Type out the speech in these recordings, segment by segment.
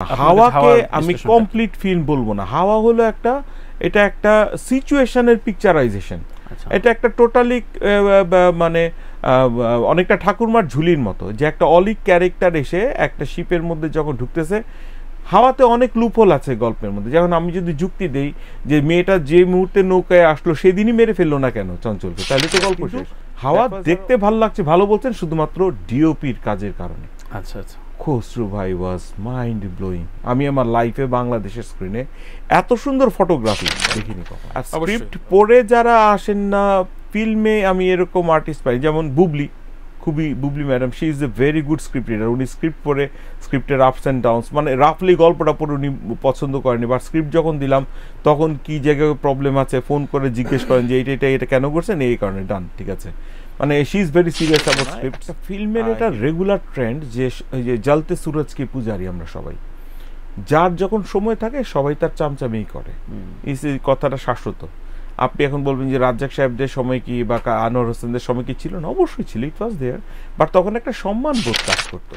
হাওয়াকে আমি complete film বলবো না। হাওয়া হলো এটা একটা সিচুয়েশনের পিকচারাইজেশন। এটা একটা টোটালি মানে অনেকটা ঠাকুরমার ঝুলির মতো, যে একটা অলিক ক্যারেক্টার এসে একটা শিপের মধ্যে যখন ঢুকতেছে, হাওয়াতে অনেক লুপহোল আছে গল্পের মধ্যে। যেমন আমি যদি যুক্তি দেই যে মেয়েটা যে মুহূর্তে নৌকায় আসলো সেদিনই মেরে ফেললো না কেন চঞ্চলকে, তাহলে তো গল্প শেষ। হাওয়া দেখতে ভালো লাগছে, ভালো বলছেন শুধুমাত্র ডিওপির কাজের কারণে। আচ্ছা আচ্ছা, খসরু ভাই ওয়াজ মাইন্ড ব্লোয়িং। আমি আমার লাইফে বাংলাদেশের স্ক্রিনে এত সুন্দর ফটোগ্রাফি দেখিনি কখনো। আর স্ক্রিপ্ট পড়ে যারা আসেন না ফিল্মে, আমি এরকম আর্টিস্ট পাই যেমন Bubly madam, she is a very good script reader. উনি স্ক্রিপ্ট পড়ে স্ক্রিপ্টের আপস অ্যান্ড ডাউনস, মানে রাফলি গল্পটা পড়ে উনি পছন্দ করেনি, বাট স্ক্রিপ্ট যখন দিলাম তখন কি জায়গায় প্রবলেম আছে ফোন করে জিজ্ঞেস করেন যে এটা কেন করছেন, এই কারণে, ডান, ঠিক আছে। মানে she is very serious about script. ফিল্মের এটা রেগুলার ট্রেন্ড যে জ্বলতে সুরজ কি পূজারি আমরা সবাই, যার যখন সময় থাকে সবাই তার চামচামেই করে, এই কথাটা শাশ্বত। আপনি এখন বলবেন যে রাজ্জাক সাহেবদের সময় কি বা আনোয়ার হোসেনদের সময় কি ছিল না, অবশ্যই ছিল, ইট ওয়াজ দেয়ার, বাট তখন একটা সম্মান বোধ কাজ করতো।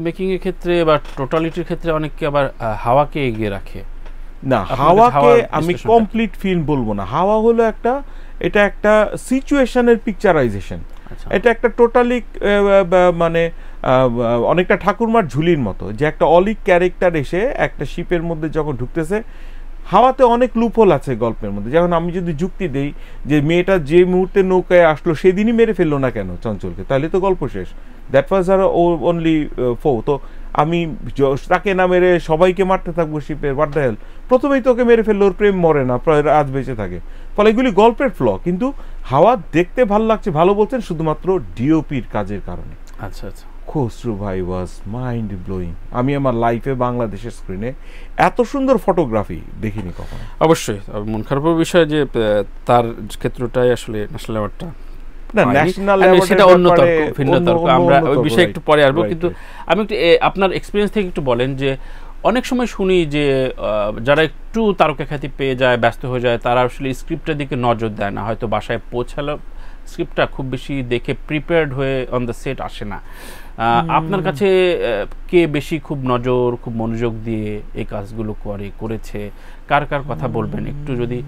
মেকিং এর ক্ষেত্রে বা টোটালিটির ক্ষেত্রে অনেকে আবার হাওয়াকে এগিয়ে রাখে। না, হাওয়াকে আমি কমপ্লিট ফিল্ম বলবো না। হাওয়া হলো এটা একটা সিচুয়েশনের পিকচারাইজেশন। এটা একটা টোটালি মানে অনেকটা ঠাকুরমার ঝুলির মতো, যে একটা অলিক ক্যারেক্টার এসে একটা শিপের মধ্যে যখন ঢুকতেছে, হাওয়াতে অনেক লুপহোল আছে গল্পের মধ্যে। যেমন আমি যদি যুক্তি দেই যে মেয়েটা যে মুহূর্তে নৌকায় আসলো সেদিনই মেরে ফেললো না কেন চঞ্চলকে, তাহলে তো গল্প শেষ। দ্যাট ওয়াজ আর অনলি ফো। তো আমি তাকে না মেরে সবাইকে মারতে থাকবো শিপের, হোয়াট দ্য হেল, প্রথমেই তোকে মেরে ফেললো, ওর প্রেম মরে না, আজ বেঁচে থাকে। ফলে এগুলি গল্পের ফ্ল, কিন্তু হাওয়া দেখতে ভালো লাগছে, ভালো বলছেন শুধুমাত্র ডিওপির কাজের কারণে। আচ্ছা আচ্ছা, খসরু ভাই ওয়াজ মাইন্ড ব্লোয়িং। আমি আমার লাইফে বাংলাদেশের স্ক্রিনে এত সুন্দর ফটোগ্রাফি দেখিনি কখনো। অবশ্যই মন খারাপের বিষয় যে তার ক্ষেত্রটাই আসলে ন্যাশনাল অ্যাওয়ার্ডটা না, ন্যাশনাল সেটা অন্য তর্ক, ভিন্ন তর্ক, আমরা ওই বিষয়ে একটু পরে আসবো। কিন্তু আমি একটু আপনার এক্সপিরিয়েন্স থেকে একটু বলেন যে অনেক সময় শুনি যে যারা একটু তারকা খ্যাতি পেয়ে যায়, ব্যস্ত হয়ে যায়, তারা আসলে স্ক্রিপ্টের দিকে নজর দেয় না, হয়তো বাসায় পৌঁছালো স্ক্রিপ্টটা খুব বেশি দেখে প্রিপেয়ার্ড হয়ে অন দ্য সেট আসে না। আপনার কাছে কে বেশি খুব মনোযোগ দিয়ে এই কাজগুলো করেছে, কার কথা বলবেন একটু, যদি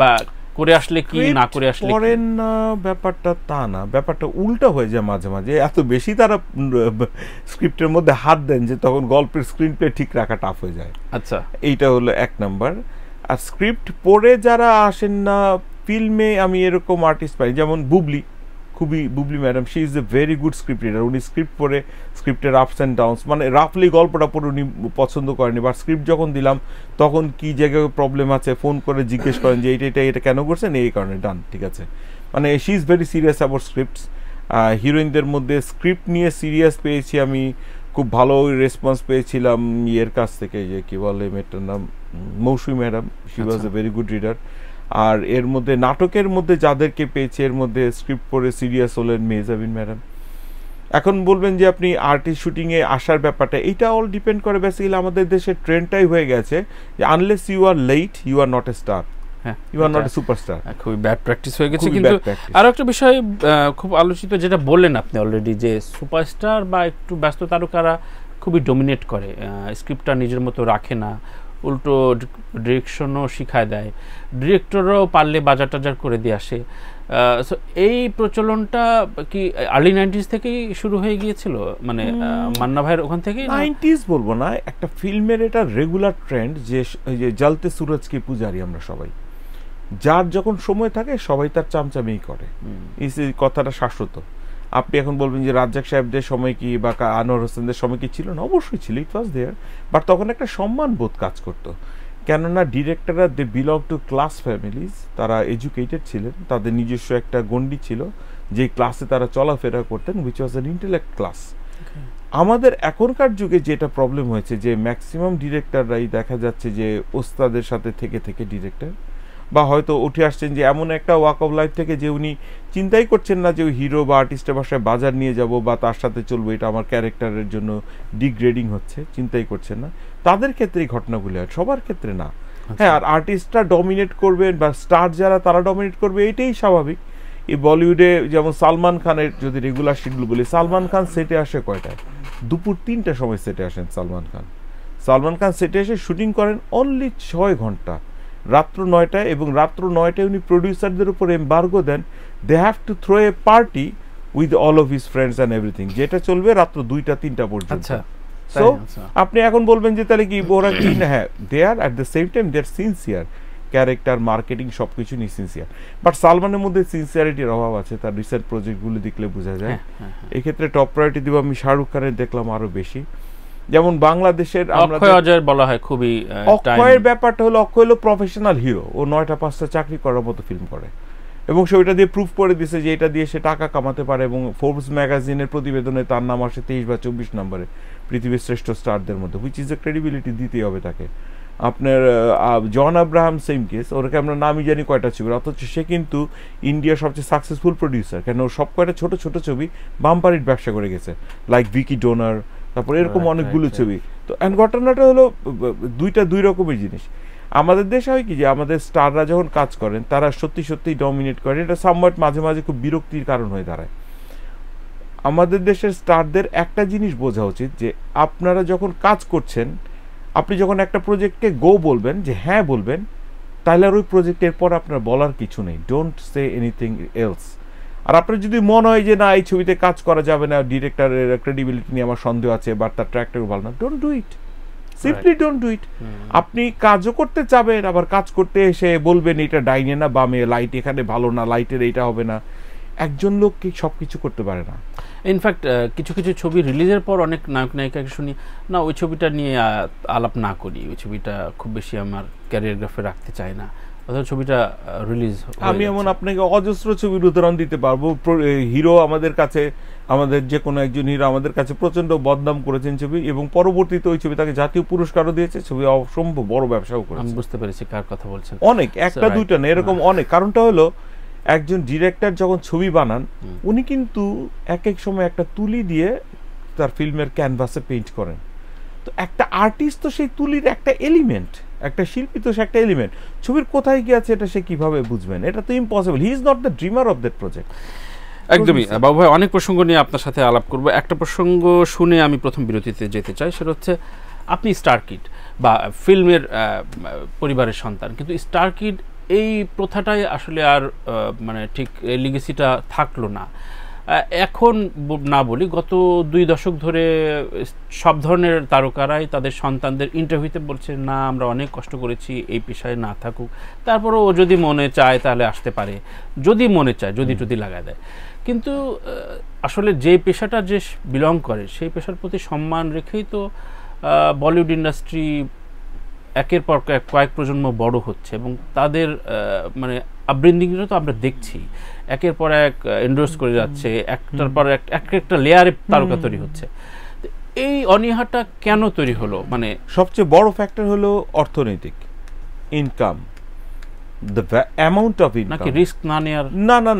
বা করে আসলে কি, না করে আসলে করেন না, ব্যাপারটা তা না, ব্যাপারটা উল্টা হয়ে যায় মাঝে মাঝে। এত বেশি তারা স্ক্রিপ্টের মধ্যে হাত দেন যে তখন গল্পের স্ক্রিন প্লে ঠিক রাখা টাফ হয়ে যায়। আচ্ছা, এইটা হলো এক নাম্বার। আর স্ক্রিপ্ট পড়ে যারা আসেন না ফিল্মে, আমি এরকম আর্টিস্ট পাই যেমন Bubly madam, she is a very good script reader. উনি স্ক্রিপ্ট পড়ে স্ক্রিপ্টের আপস অ্যান্ড ডাউনস, মানে রাফলি গল্পটা পড়ে উনি পছন্দ করেনি, বাট স্ক্রিপ্ট যখন দিলাম তখন কি জায়গায় প্রবলেম আছে ফোন করে জিজ্ঞেস করেন যে এটা কেন করছেন, এই কারণে, ডান, ঠিক আছে। মানে she is very serious about scripts. হিরোইনদের মধ্যে স্ক্রিপ্ট নিয়ে সিরিয়াস পেয়েছি আমি, খুব ভালো রেসপন্স পেয়েছিলাম ইয়ের কাছ থেকে, যে কি বলে মেয়েটার নাম, Moushumi madam, she was a very good reader. আর এর মধ্যে নাটকের মধ্যে যাদেরকে পেয়েছে, এর মধ্যে স্ক্রিপ্ট পড়ে সিরিয়াস হলেন মেহজাবিন ম্যাডাম। এখন বলবেন যে আপনি আর্টিস্ট শুটিংয়ে আসার ব্যাপারটা, এইটা অল ডিপেন্ড করে বেসিক্যালি আমাদের দেশের ট্রেন্ডটাই হয়ে গেছে যে unless you are late you are not a star, you are not a superstar. খুবই ব্যাড প্র্যাকটিস হয়ে গেছে। কিন্তু আরো একটা বিষয় খুব আলোচিত, যেটা বললেন আপনি অলরেডি, যে সুপারস্টার বা একটু ব্যস্ত তারকারা খুবই ডমিনেট করে, স্ক্রিপ্টটা নিজের মতো রাখে না, উল্টো ডিরেকশনও শিখায় দেয়, ডিরেক্টররাও পারলে বাজার টাজার করে দিয়ে আসে। সো এই প্রচলনটা কি আর্লি 90s থেকেই শুরু হয়ে গিয়েছিল, মানে মান্না ভাইয়ের ওখান থেকেই? 90s বলবো না, একটা ফিল্মের এটা রেগুলার ট্রেন্ড যে জ্বলতে সুরজ কি পূজারি আমরা সবাই, যার যখন সময় থাকে সবাই তার চামচামেই করে, এই কথাটা শাশ্বত। আপনি এখন বলবেন যে রাজ্জাক সাহেবদের সময় কি বা আনোয়ার হোসেনদের সময় কি ছিল না, অবশ্যই ছিল, ইট ওয়াজ দেয়ার, বাট তখন একটা সম্মান বোধ কাজ করতো। কেননা ডিরেক্টররা they belong to class families, তারা এডুকেটেড ছিলেন, তাদের নিজস্ব একটা গণ্ডি ছিল যে ক্লাসে তারা চলাফেরা করতেন, which was an intellect class. আমাদের এখনকার যুগে যেটা প্রবলেম হয়েছে যে ম্যাক্সিমাম ডিরেক্টররাই দেখা যাচ্ছে যে ওস্তাদের সাথে থেকে ডিরেক্টর, বা হয়তো উঠে আসছেন যে এমন একটা ওয়াক অফ লাইফ থেকে যে উনি চিন্তাই করছেন না যে ওই হিরো বা আর্টিস্টের বাসায় বাজার নিয়ে যাব বা তার সাথে চলবো, এটা আমার ক্যারেক্টারের জন্য ডিগ্রেডিং হচ্ছে, চিন্তাই করছেন না। তাদের ক্ষেত্রে এই ঘটনাগুলি হয়, সবার ক্ষেত্রে না। হ্যাঁ, আর আর্টিস্টরা ডমিনেট করবেন বা স্টার যারা তারা ডমিনেট করবে, এটাই স্বাভাবিক। এই বলিউডে যেমন সালমান খানের যদি রেগুলার শিডিউল বলি, সালমান খান সেটে আসে কয়টায়? দুপুর 3টার সময় সেটে আসেন সালমান খান। সালমান খান সেটে এসে শুটিং করেন অনলি 6 ঘন্টা, রাত্র 9টায়, এবং রাত্র 9টায় উনি প্রডিউসারদের উপর এমবার্গো দেন, they have to throw a party with all of his friends and everything, যেটা চলবে রাত্র 2টা-3টা পর্যন্ত। সো আপনি এখন বলবেন যে তাহলে কি ওরা কি না, হ্যাঁ they are at the same time they are sincere, character marketing সব কিছু নিয়ে সিনসিয়ার। বাট সালমানের মধ্যে সিনসিয়ারিটির অভাব আছে, তার রিসেন্ট প্রজেক্টগুলো দেখলে বোঝা যায়। এক্ষেত্রে টপ প্রায়োরিটি দিব আমি শাহরুখ খানের, দেখলাম আরো বেশি। যেমন বাংলাদেশের বলা হয় খুবই অক্ষয়ের ব্যাপারটা হলো, অক্ষয় হলো প্রফেশনাল হিরো, ও 9টা-5টা চাকরি করার মতো ফিল্ম করে, এবং সেটা দিয়ে প্রুফ করে দিছে যে এটা দিয়ে সে টাকা কামাতে পারে, এবং ফোর্বস ম্যাগাজিনের প্রতিবেদনে তার নাম আসে 23 বা 24 নম্বরে পৃথিবীর শ্রেষ্ঠ স্টারদের মধ্যে, হুইচ ইজ এ ক্রেডিবিলিটি দিতেই হবে তাকে। আপনার জন আব্রাহাম সেম কেস, ওরকে আমরা নামই জানি কয়টা ছবি, অথচ সে কিন্তু ইন্ডিয়ার সবচেয়ে সাকসেসফুল প্রডিউসার, কেন সব কয়টা ছোট ছোট ছবি বাম্পারিট ব্যবসা করে গেছে, লাইক ভিকি ডোনার, তারপর এরকম অনেকগুলো ছবি। তো অ্যান্ড ঘটনাটা হলো দুই রকমের জিনিস। আমাদের দেশে হয় কি যে আমাদের স্টাররা যখন কাজ করেন তারা সত্যি সত্যি ডমিনেট করে, এটা সামওয়াট মাঝে মাঝে খুব বিরক্তির কারণ হয়ে দাঁড়ায়। আমাদের দেশের স্টারদের একটা জিনিস বোঝা উচিত যে আপনারা যখন কাজ করছেন, আপনি যখন একটা প্রজেক্টকে গো বলবেন, যে হ্যাঁ বলবেন, তাহলে আর ওই প্রজেক্টের পর আপনার বলার কিছু নেই, ডোন্ট সে এনিথিং এলস। আর আপনার যদি মনে হয় যে না এই ছবিতে কাজ করা যাবে না, ডিরেক্টরের ক্রেডিবিলিটি নিয়ে আমার সন্দেহ আছে, বা তার ট্র্যাকটাও ভালো না, don't do it, simply don't do it. আপনি কাজও করতে চাবেন, আবার কাজ করতে এসে বলবেন এটা ডাইনে না বামে, লাইট এখানে ভালো না, লাইটের এইটা হবে না। একজন লোক কি সব কিছু করতে পারে না। ইনফ্যাক্ট কিছু কিছু ছবি রিলিজের পর অনেক নায়ক নায়িকাকে শুনি, না ওই ছবিটা নিয়ে আলাপ না করি, ওই ছবিটা খুব বেশি আমার ক্যারিয়ারগ্রাফে রাখতে চাই না, অথবা ছবিটা রিলিজ। আমি এমন আপনাকে অজস্র ছবির উদাহরণ দিতে পারবো। হিরো আমাদের কাছে, আমাদের যে কোনো একজন হিরো আমাদের কাছে প্রচন্ড বদনাম করেছেন ছবি, এবং পরবর্তীতে ওই ছবি তাকে জাতীয় পুরস্কারও দিয়েছে, ছবি অসম্ভব বড় ব্যবসাও করেছে। আমি বুঝতে পেরেছি কার কথা বলছেন। অনেক, একটা দুইটা না, এরকম অনেক। কারণটা হলো একজন ডিরেক্টর যখন ছবি বানান, উনি কিন্তু এক এক সময় একটা তুলি দিয়ে তার ফিল্মের ক্যানভাসে পেইন্ট করেন। তো একটা আর্টিস্ট তো সেই তুলির একটা এলিমেন্ট, একটা শিল্পী তো সে একটা এলিমেন্ট। ছবির কোথায় কি আছে এটা সে কিভাবে বুঝবেন? এটা তো impossible. He is not the dreamer of that project. একদমই বাবু ভাই, অনেক প্রসঙ্গ নিয়ে আপনার সাথে আলাপ করব। একটা প্রসঙ্গ শুনে আমি প্রথম বিরতিতে যেতে চাই, সেটা হচ্ছে আপনি স্টার কিড বা ফিল্মের পরিবারের সন্তান, কিন্তু স্টার কিড এই প্রথাটাই আসলে আর মানে ঠিক লিগেসিটা থাকলো না। এখন না বলি, গত 2 দশক ধরে সব ধরনের তারকারাই তাদের সন্তানদের ইন্টারভিউতে বলছে না আমরা অনেক কষ্ট করেছি, এই পেশায় না থাকুক, তারপরও ও যদি মনে চায় তাহলে আসতে পারে, যদি মনে চায়, যদি লাগায় দেয়। কিন্তু আসলে যে পেশাটা যে বিলং করে সেই পেশার প্রতি সম্মান রেখেই তো বলিউড ইন্ডাস্ট্রি একের পর কয়েক প্রজন্ম বড় হচ্ছে, এবং তাদের মানে আপব্রিঙ্গিংটা তো আমরা দেখছি, একের পর এক এন্ডোর্স করে যাচ্ছে, একটার পর একটা লেয়ারে তারকা তৈরি হচ্ছে। এই অনীহাটা কেন তৈরি হলো? মানে সবচেয়ে বড় ফ্যাক্টর হলো অর্থনৈতিক income, the amount of income. নাকি রিস্ক না নেওয়ার?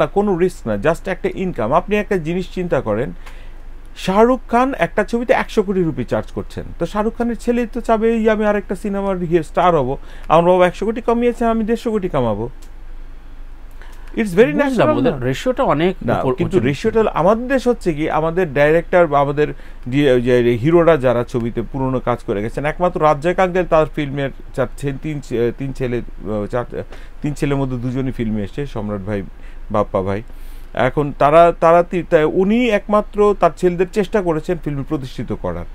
না, কোনো রিস্ক না, জাস্ট একটা ইনকাম। আপনি একটা জিনিস চিন্তা করেন, শাহরুখ খান একটা ছবিতে 100 কোটি রুপি চার্জ করছেন, তো শাহরুখ খানের ছেলে তো চাবে আমি আরেকটা সিনেমার স্টার হবো, আমার বাবা 100 কোটি কামিয়েছে, আমি 150 কোটি কামাবো। It's very natural. রেশিওটা অনেক না, কিন্তু রেশিওটা আমাদের দেশ হচ্ছে কি, আমাদের ডাইরেক্টর বা আমাদের হিরোরা যারা ছবিতে পুরনো কাজ করে গেছেন, একমাত্র রাজ্জাক আঙ্কেল তার ফিল্মের তিন ছেলের মধ্যে 2জনই ফিল্মে এসছে, সম্রাট ভাই, বাপ্পা ভাই। এখন উনি একমাত্র তার ছেলেদের চেষ্টা করেছেন ফিল্ম প্রতিষ্ঠিত করার।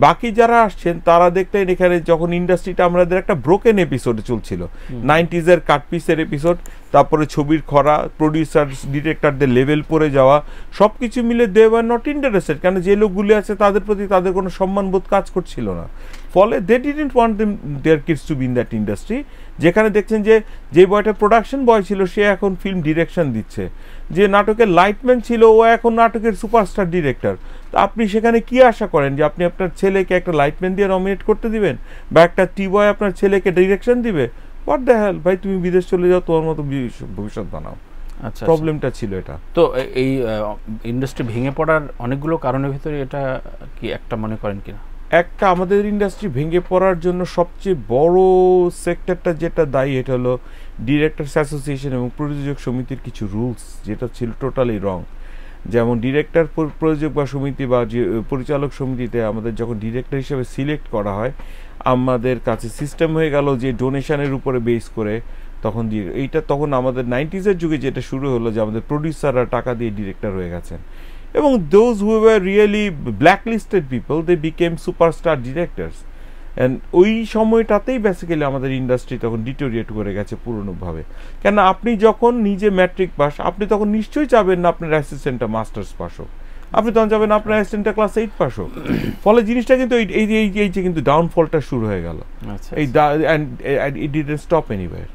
বাকি যারা আসছেন তারা দেখলেন এখানে যখন ইন্ডাস্ট্রিটা আমাদের একটা ব্রোকেন এপিসোডে চলছিল, 90s কাটপিসের এপিসোড, তারপরে ছবির খরা, প্রডিউসার ডিরেক্টরদের লেভেল পড়ে যাওয়া, সব কিছু মিলে দে ওয়ার নট ইন্টারেস্টেড, কারণ যে লোকগুলি আছে তাদের প্রতি তাদের কোনো সম্মানবোধ কাজ করছিল না। ফলে they didn't want their kids to be in that industry. যেখানে দেখছেন যে বয়টা প্রোডাকশন বয় ছিল সে এখন ফিল্ম ডিরেকশন দিচ্ছে, যে নাটকের লাইটম্যান ছিল ও এখন নাটকের সুপারস্টার ডিরেক্টর। তো আপনি সেখানে কি আশা করেন যে আপনি আপনার ছেলেকে একটা লাইটম্যান দিয়ে নমিনেট করতে দিবেন, বা একটা টি বয় আপনার ছেলেকে ডিরেকশন দিবে? হোয়াট দ্য হেল ভাই, তুমি বিদেশ চলে যাও, তোমার মতো ভবিষ্যৎ বানাও। আচ্ছা, প্রবলেমটা ছিল এটা। তো এই ইন্ডাস্ট্রি ভেঙে পড়ার অনেকগুলো কারণের ভিতরে এটা কি একটা মনে করেন কিনা? একটা আমাদের ইন্ডাস্ট্রি ভেঙে পড়ার জন্য সবচেয়ে বড় সেক্টরটা যেটা দায়ী, এটা হলো ডিরেক্টরস অ্যাসোসিয়েশন এবং প্রযোজক সমিতির কিছু রুলস, যেটা ছিল টোটালি রং। যেমন ডিরেক্টর প্রযোজক বা সমিতি বা পরিচালক সমিতিতে আমাদের যখন ডিরেক্টর হিসেবে সিলেক্ট করা হয়, আমাদের কাছে সিস্টেম হয়ে গেল যে ডোনেশনের উপরে বেস করে তখন এইটা তখন আমাদের 90s যুগে যেটা শুরু হলো, যে আমাদের প্রডিউসাররা টাকা দিয়ে ডিরেক্টর হয়ে গেছেন, এবং those who were really blacklisted people, they became superstar directors. And ওই সময়টাতেই বেসিক্যালি আমাদের ইন্ডাস্ট্রি তখন ডিটোরিয়েট করে গেছে পুরনোভাবে। কেন আপনি যখন নিজে ম্যাট্রিক পাস, আপনি তখন নিশ্চয়ই চাবেন না আপনার অ্যাসিস্ট্যান্টটা মাস্টার্স পাস হোক, আপনি তখন যাবেন আপনার অ্যাসিস্ট্যান্টটা ক্লাস 8 পাস হোক। ফলে জিনিসটা কিন্তু এই যে কিন্তু ডাউনফলটা শুরু হয়ে গেল, এই ইট ডিডন্ট স্টপ এনিওয়্যার।